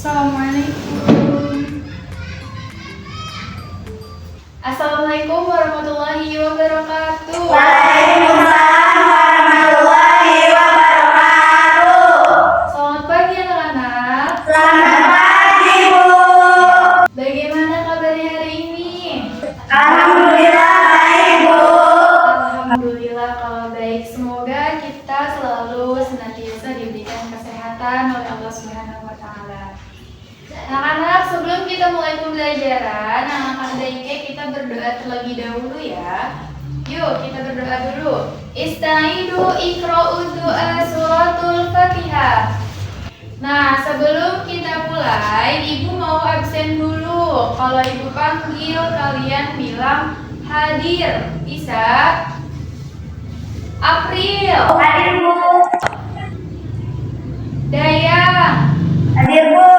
Assalamualaikum. Assalamualaikum warahmatullahi wabarakatuh. Waalaikumsalam warahmatullahi wabarakatuh. Selamat pagi anak-anak. Selamat pagi, Bu. Bagaimana kabarnya hari ini? Alhamdulillah baik, Bu. Alhamdulillah kalau baik. Semoga kita selalu senantiasa diberikan kesehatan oleh Allah Subhanahu wa taala. Anak-anak, sebelum kita mulai pembelajaran, anak-anak DIK kita berdoa terlebih dahulu ya. Yuk, kita berdoa dulu. Istaidu iqra'u du'a suratul Fatihah. Nah, sebelum kita mulai, Ibu mau absen dulu. Kalau Ibu panggil, kalian bilang hadir. Bisa? April, Hadir, Bu. Dayang, Hadir, Bu.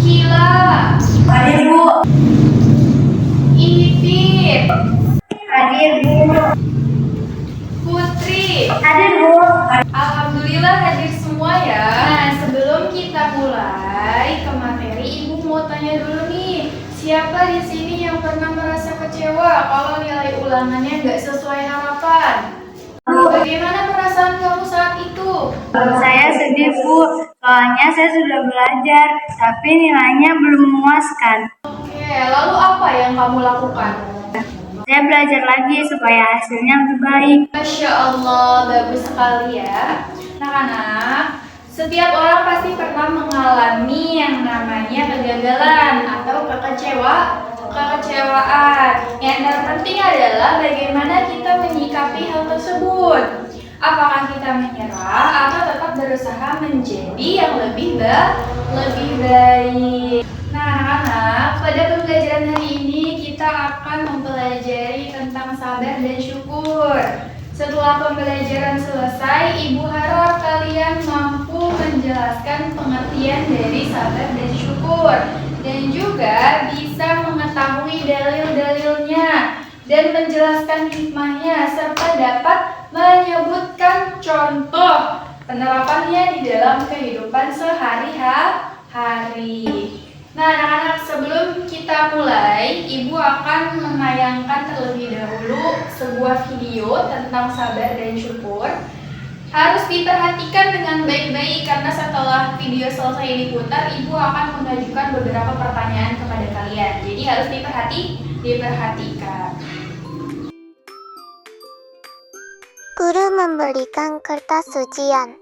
Kila, Hadir, Bu. Ipit, Hadir, Bu. Putri. Hadir, Bu. Alhamdulillah hadir semua ya. Nah, sebelum kita mulai ke materi, Ibu mau tanya dulu nih, siapa di sini yang pernah merasa kecewa kalau nilai ulangannya nggak sesuai harapan? Bagaimana perasaan kamu saat itu? Saya sedih, Bu. Soalnya saya sudah belajar, tapi nilainya belum memuaskan. Oke, lalu apa yang kamu lakukan? Saya belajar lagi supaya hasilnya lebih baik. Masya Allah, bagus sekali ya. Anak-anak, setiap orang pasti pernah mengalami yang namanya kegagalan atau kekecewaan. Yang terpenting adalah bagaimana kita menyikapi hal tersebut. Apakah kita menyerah atau tetap berusaha menjadi yang lebih baik. Nah, anak-anak, pada pembelajaran hari ini kita akan mempelajari tentang sabar dan syukur. Setelah pembelajaran selesai, Ibu harap kalian mampu menjelaskan pengertian dari sabar dan syukur dan juga bisa mengetahui dalil-dalilnya dan menjelaskan hikmahnya serta dapat menyebutkan contoh penerapannya di dalam kehidupan sehari-hari. Nah, anak-anak, sebelum kita mulai, Ibu akan menayangkan terlebih dahulu sebuah video tentang sabar dan syukur. Harus diperhatikan dengan baik-baik karena setelah video selesai diputar, Ibu akan mengajukan beberapa pertanyaan kepada kalian. Jadi harus diperhatikan. Guru memberikan kertas ujian.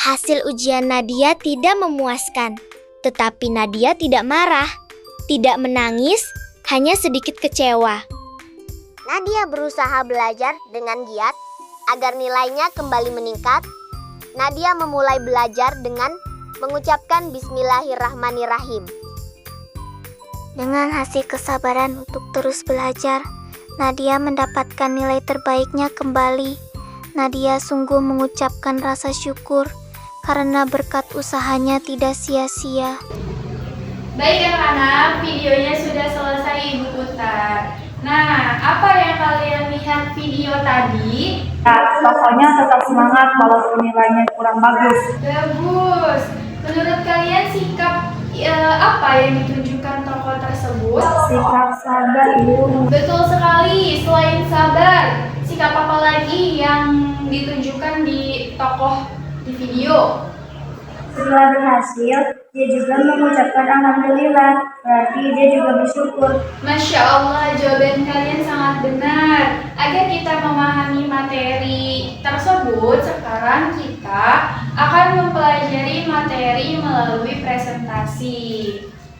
Hasil ujian Nadia tidak memuaskan. Tetapi Nadia tidak marah, tidak menangis, hanya sedikit kecewa. Nadia berusaha belajar dengan giat agar nilainya kembali meningkat. Nadia memulai belajar dengan mengucapkan Bismillahirrahmanirrahim. Dengan hasil kesabaran untuk terus belajar, Nadia mendapatkan nilai terbaiknya kembali. Nadia sungguh mengucapkan rasa syukur karena berkat usahanya tidak sia-sia. Baik anak-anak, videonya sudah selesai Ibu putar. Nah, apa yang kalian lihat video tadi? Pokoknya tetap semangat walaupun nilainya kurang bagus. Bagus. Menurut kalian sikap apa yang ditunjukkan tokoh tersebut? Sikap sabar, Ibu. Betul sekali. Selain sabar, sikap apa lagi yang ditunjukkan di tokoh di video? Setelah berhasil, dia juga mengucapkan alhamdulillah, berarti dia juga bersyukur. Masya Allah, jawaban kalian sangat benar. Agar kita memahami materi tersebut, sekarang kita akan mempelajari materi melalui presentasi.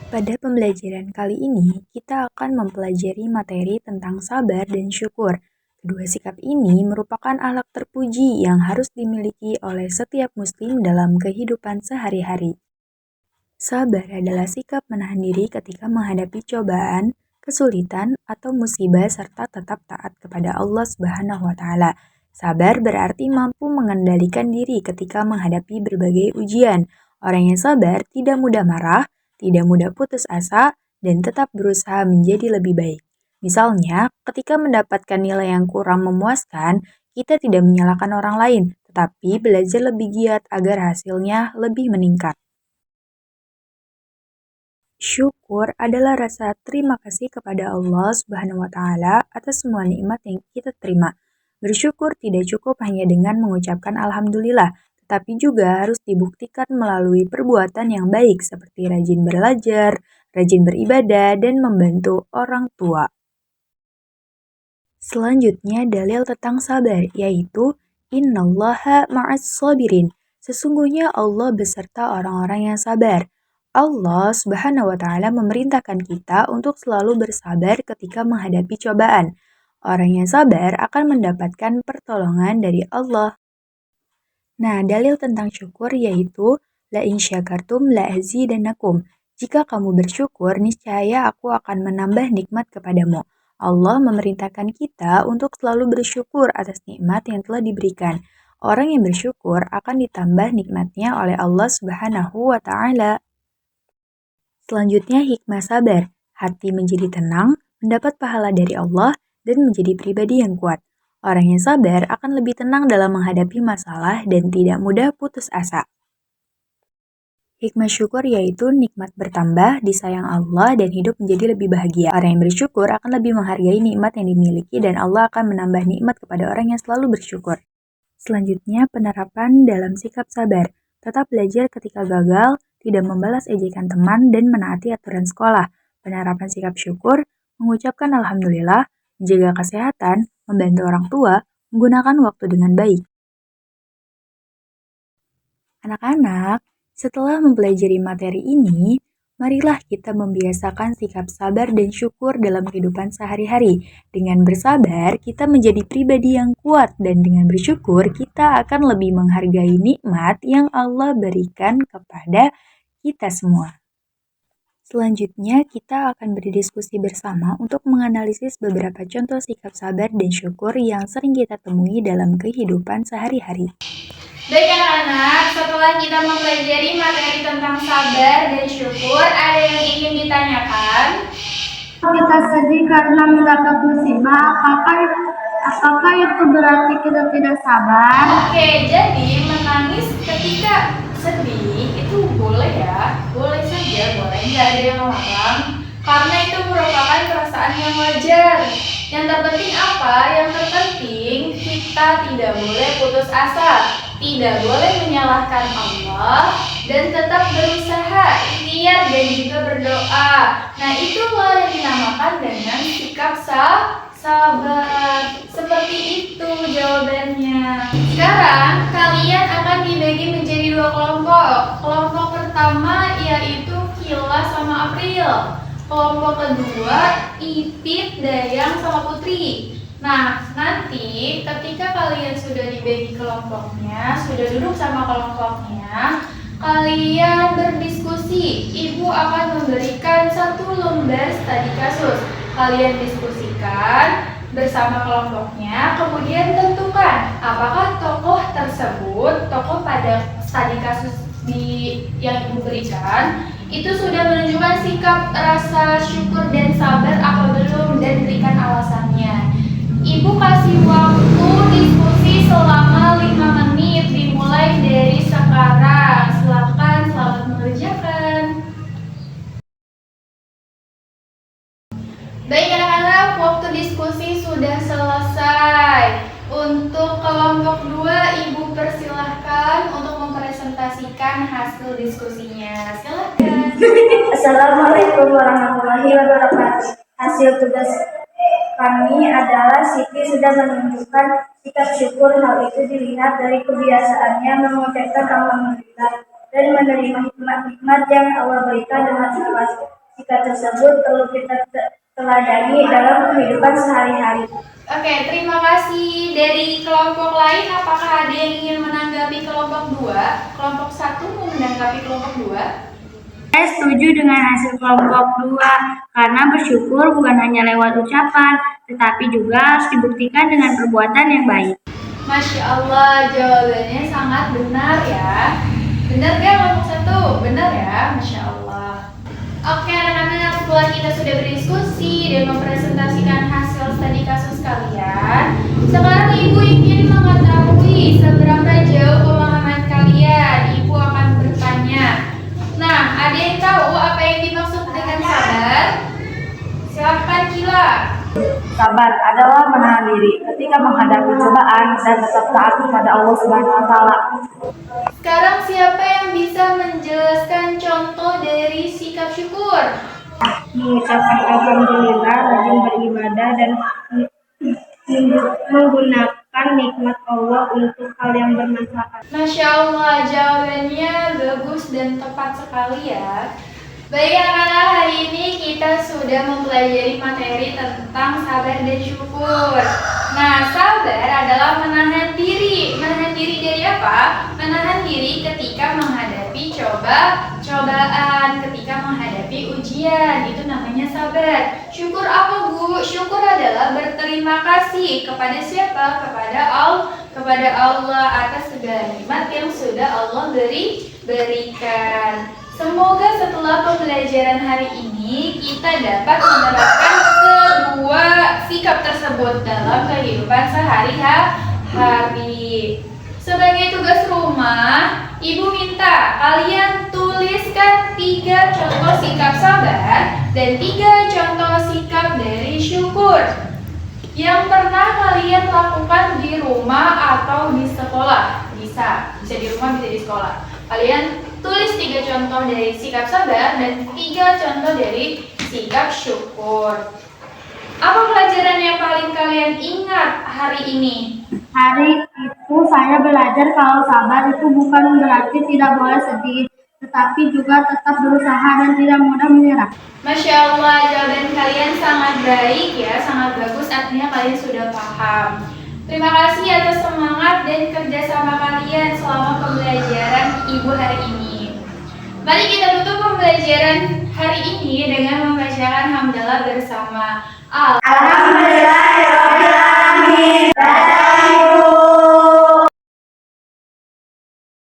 Pada pembelajaran kali ini, kita akan mempelajari materi tentang sabar dan syukur. Kedua sikap ini merupakan akhlak terpuji yang harus dimiliki oleh setiap muslim dalam kehidupan sehari-hari. Sabar adalah sikap menahan diri ketika menghadapi cobaan, kesulitan, atau musibah serta tetap taat kepada Allah Subhanahu wa taala. Sabar berarti mampu mengendalikan diri ketika menghadapi berbagai ujian. Orang yang sabar tidak mudah marah, tidak mudah putus asa, dan tetap berusaha menjadi lebih baik. Misalnya, ketika mendapatkan nilai yang kurang memuaskan, kita tidak menyalahkan orang lain, tetapi belajar lebih giat agar hasilnya lebih meningkat. Syukur adalah rasa terima kasih kepada Allah Subhanahu wa Ta'ala atas semua nikmat yang kita terima. Bersyukur tidak cukup hanya dengan mengucapkan alhamdulillah, tetapi juga harus dibuktikan melalui perbuatan yang baik seperti rajin belajar, rajin beribadah, dan membantu orang tua. Selanjutnya dalil tentang sabar, yaitu Innallaha ma'as sabirin. Sesungguhnya Allah beserta orang-orang yang sabar. Allah Subhanahu wa Ta'ala memerintahkan kita untuk selalu bersabar ketika menghadapi cobaan. Orang yang sabar akan mendapatkan pertolongan dari Allah. Nah, dalil tentang syukur yaitu la in syakartum la azidannakum. Jika kamu bersyukur, niscaya aku akan menambah nikmat kepadamu. Allah memerintahkan kita untuk selalu bersyukur atas nikmat yang telah diberikan. Orang yang bersyukur akan ditambah nikmatnya oleh Allah Subhanahu wa Ta'ala. Selanjutnya hikmah sabar. Hati menjadi tenang, mendapat pahala dari Allah, dan menjadi pribadi yang kuat. Orang yang sabar akan lebih tenang dalam menghadapi masalah dan tidak mudah putus asa. Hikmah syukur yaitu nikmat bertambah, disayang Allah, dan hidup menjadi lebih bahagia. Orang yang bersyukur akan lebih menghargai nikmat yang dimiliki dan Allah akan menambah nikmat kepada orang yang selalu bersyukur. Selanjutnya penerapan dalam sikap sabar. Tetap belajar ketika gagal, tidak membalas ejekan teman, dan menaati aturan sekolah. Penerapan sikap syukur, mengucapkan alhamdulillah, menjaga kesehatan, membantu orang tua, menggunakan waktu dengan baik. Anak-anak, setelah mempelajari materi ini, marilah kita membiasakan sikap sabar dan syukur dalam kehidupan sehari-hari. Dengan bersabar, kita menjadi pribadi yang kuat dan dengan bersyukur, kita akan lebih menghargai nikmat yang Allah berikan kepada kita semua. Selanjutnya, kita akan berdiskusi bersama untuk menganalisis beberapa contoh sikap sabar dan syukur yang sering kita temui dalam kehidupan sehari-hari. Baik anak-anak, setelah kita mempelajari materi tentang sabar dan syukur, ada yang ingin ditanyakan? Kita sedih karena mendapat musibah, apakah itu berarti kita tidak sabar? Oke, jadi menangis ketika sedih itu boleh ya, boleh saja, boleh, nggak ada yang melarang, karena itu merupakan perasaan yang wajar. Yang terpenting apa? Yang terpenting kita tidak boleh putus asa, tidak boleh menyalahkan Allah, dan tetap berusaha, ikhtiar dan juga berdoa. Nah, itulah yang dinamakan dengan sikap sabar. Seperti itu jawabannya. Sekarang kalian akan dibagi menjadi dua kelompok. Kelompok pertama yaitu Kila sama April. Kelompok kedua Ipit, Dayang sama Putri. Nah, nanti ketika kalian sudah dibagi kelompoknya, sudah duduk sama kelompoknya, kalian berdiskusi. Ibu akan memberikan satu lembar studi kasus. Kalian diskusikan bersama kelompoknya, kemudian tentukan apakah tokoh tersebut, tokoh pada studi kasus yang ibu berikan, itu sudah menunjukkan sikap rasa syukur dan sabar atau belum, dan berikan alasannya. Ibu kasih waktu diskusi selama 5 menit, dimulai dari sekarang. Silakan, selamat mengerjakan. Baik anak-anak, waktu diskusi sudah selesai. Untuk kelompok 2, Ibu persilahkan untuk mempresentasikan hasil diskusinya. Silakan. Assalamualaikum warahmatullahi wabarakatuh. Hasil tugas kami adalah Siti sudah menunjukkan sikap syukur. Hal itu dilihat dari kebiasaannya mengucapkan alhamdulillah dan menerima hikmat-hikmat yang Allah berikan dengan ikhlas. Sikap tersebut perlu kita teladani dalam kehidupan sehari-hari. Oke, terima kasih. Dari kelompok lain, apakah ada yang ingin menanggapi kelompok 2? Kelompok 1 mau menanggapi kelompok 2? Saya setuju dengan hasil kelompok 2 karena bersyukur bukan hanya lewat ucapan, tetapi juga harus dibuktikan dengan perbuatan yang baik. Masya Allah, jawabannya sangat benar ya. Benar gak kelompok 1? Benar ya, Masya Allah. Oke anak-anak, setelah kita sudah berdiskusi dan mempresentasikan hasil studi kasus kalian, sekarang Ibu ingin mengetahui seberapa jauh pemahaman kalian. Ibu akan bertanya. Nah, ada yang tahu apa yang dimaksud sabar adalah menahan diri ketika menghadapi cobaan dan tetap taat kepada Allah Subhanahu wa taala. Sekarang siapa yang bisa menjelaskan contoh dari sikap syukur? Mengucapkan alhamdulillah, rajin beribadah dan menggunakan nikmat Allah untuk hal yang bermanfaat. Masya Allah, jawabannya bagus dan tepat sekali ya. Baik anak-anak, hari ini kita sudah mempelajari materi tentang sabar dan syukur. Nah, sabar adalah menahan diri. Menahan diri dari apa? Menahan diri ketika menghadapi cobaan, ketika menghadapi ujian. Itu namanya sabar. Syukur apa, Bu? Syukur adalah berterima kasih kepada siapa? Kepada Allah atas segala nikmat yang sudah Allah berikan. Semoga setelah pembelajaran hari ini kita dapat menerapkan kedua sikap tersebut dalam kehidupan sehari-hari. Sebagai tugas rumah, Ibu minta kalian tuliskan 3 contoh sikap sabar dan 3 contoh sikap dari syukur yang pernah kalian lakukan di rumah atau di sekolah. Bisa di rumah, bisa di sekolah. Kalian tulis 3 contoh dari sikap sabar dan 3 contoh dari sikap syukur. Apa pelajaran yang paling kalian ingat hari ini? Hari itu saya belajar kalau sabar itu bukan berarti tidak boleh sedih, tetapi juga tetap berusaha dan tidak mudah menyerah. Masya Allah, jawaban kalian sangat baik ya, sangat bagus, artinya kalian sudah paham. Terima kasih atas semangat dan kerjasama kalian selama pembelajaran Ibu hari ini. Mari kita tutup pembelajaran hari ini dengan membacakan hamdalah bersama. Alhamdulillahirobbilalamin.